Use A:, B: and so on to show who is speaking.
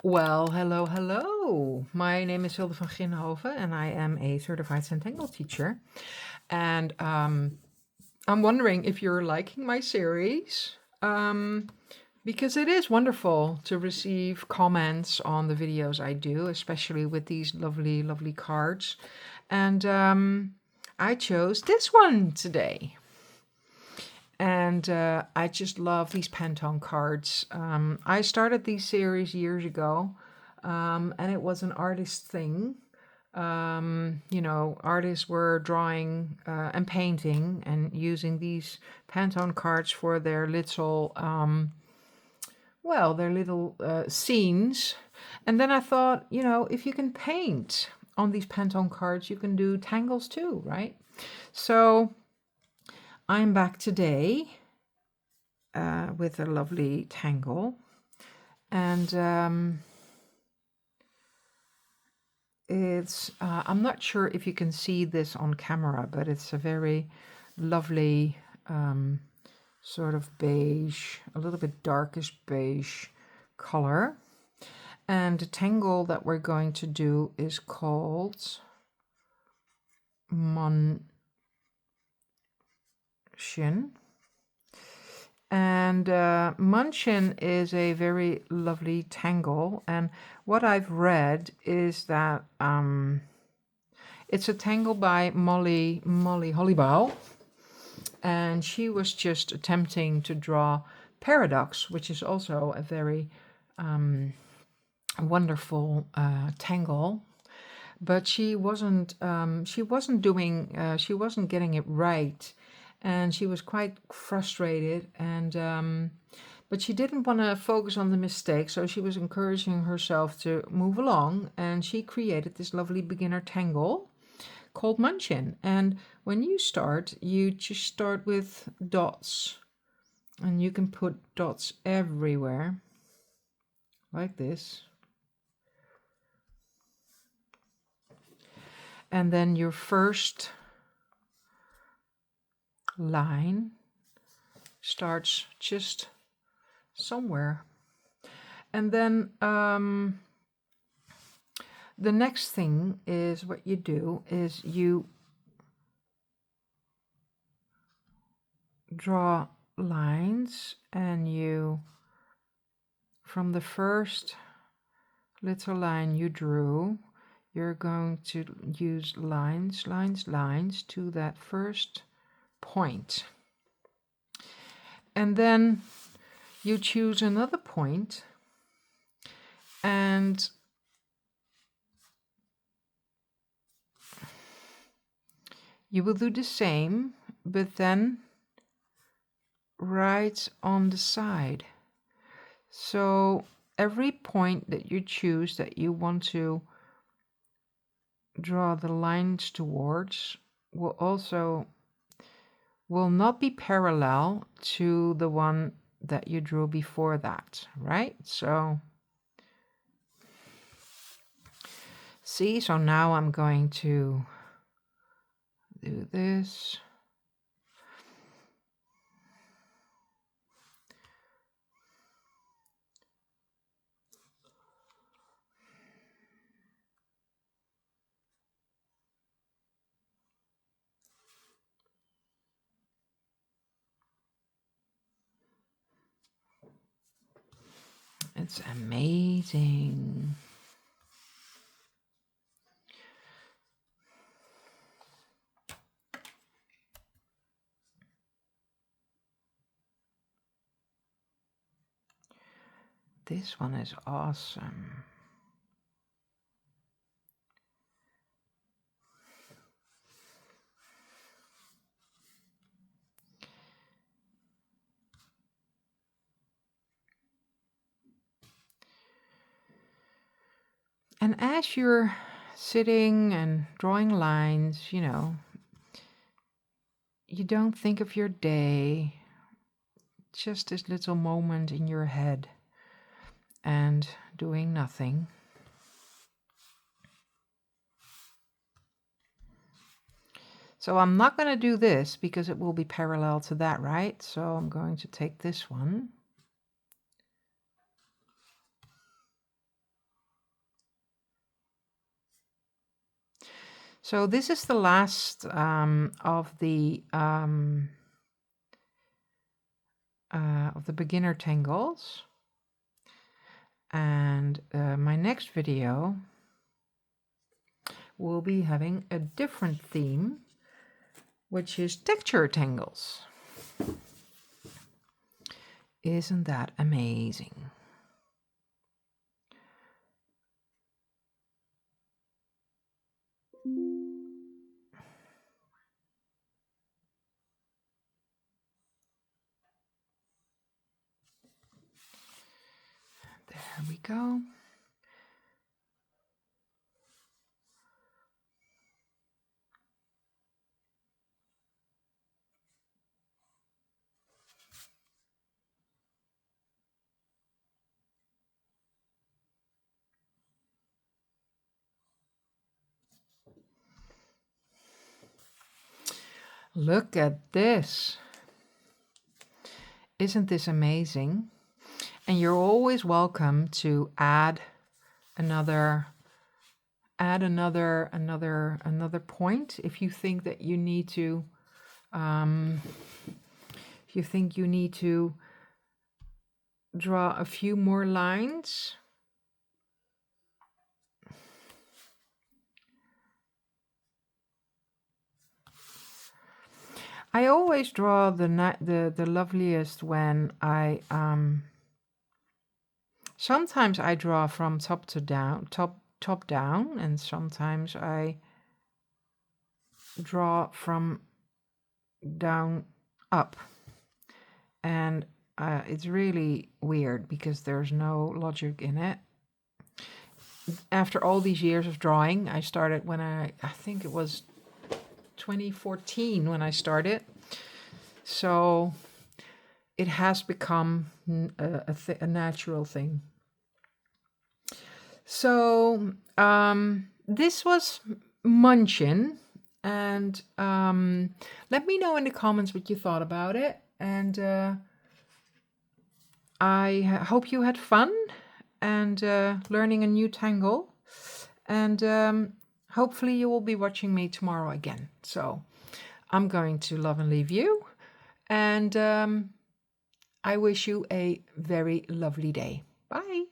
A: Well, hello, hello. My name is Hilde van Ginhoven and I am a Certified Zentangle Teacher. And I'm wondering if you're liking my series, because it is wonderful to receive comments on the videos I do, especially with these lovely, lovely cards. And I chose this one today. And I just love these Pantone cards. I started these series years ago, and it was an artist thing. Artists were drawing and painting and using these Pantone cards for their little, scenes. And then I thought, if you can paint on these Pantone cards, you can do tangles too, right? So I'm back today with a lovely tangle, and it's I'm not sure if you can see this on camera, but it's a very lovely sort of beige, a little bit darkish beige color. And the tangle that we're going to do is called Munchin. And Munchin is a very lovely tangle. And what I've read is that it's a tangle by Molly Hollybow. And she was just attempting to draw Paradox, which is also a very wonderful tangle. But she wasn't getting it right, and she was quite frustrated. And but she didn't want to focus on the mistake, so she was encouraging herself to move along, and she created this lovely beginner tangle called Munchin. And when you start, you just start with dots, and you can put dots everywhere like this. And then your first line starts just somewhere. And then the next thing is what you do is you draw lines, and you, from the first little line you drew, you're going to use lines to that first point. And then you choose another point, and you will do the same, but then right on the side. So every point that you choose that you want to draw the lines towards will not be parallel to the one that you drew before that, right? So see, so now I'm going to do this. It's amazing. This one is awesome. And as you're sitting and drawing lines, you don't think of your day, just this little moment in your head and doing nothing. So I'm not going to do this because it will be parallel to that, right? So I'm going to take this one. So this is the last of the beginner tangles, and my next video will be having a different theme, which is texture tangles. Isn't that amazing? There we go. Look at this. Isn't this amazing? And you're always welcome to add another point if you think that you need to draw a few more lines. I always draw the loveliest when I sometimes I draw from top down, and sometimes I draw from down up, and it's really weird because there's no logic in it. After all these years of drawing, I started when I think it was 2014 when I started, so it has become a natural thing. So this was Munchin, and let me know in the comments what you thought about it, and I hope you had fun and learning a new tangle, and hopefully you will be watching me tomorrow again. So I'm going to love and leave you, and I wish you a very lovely day. Bye.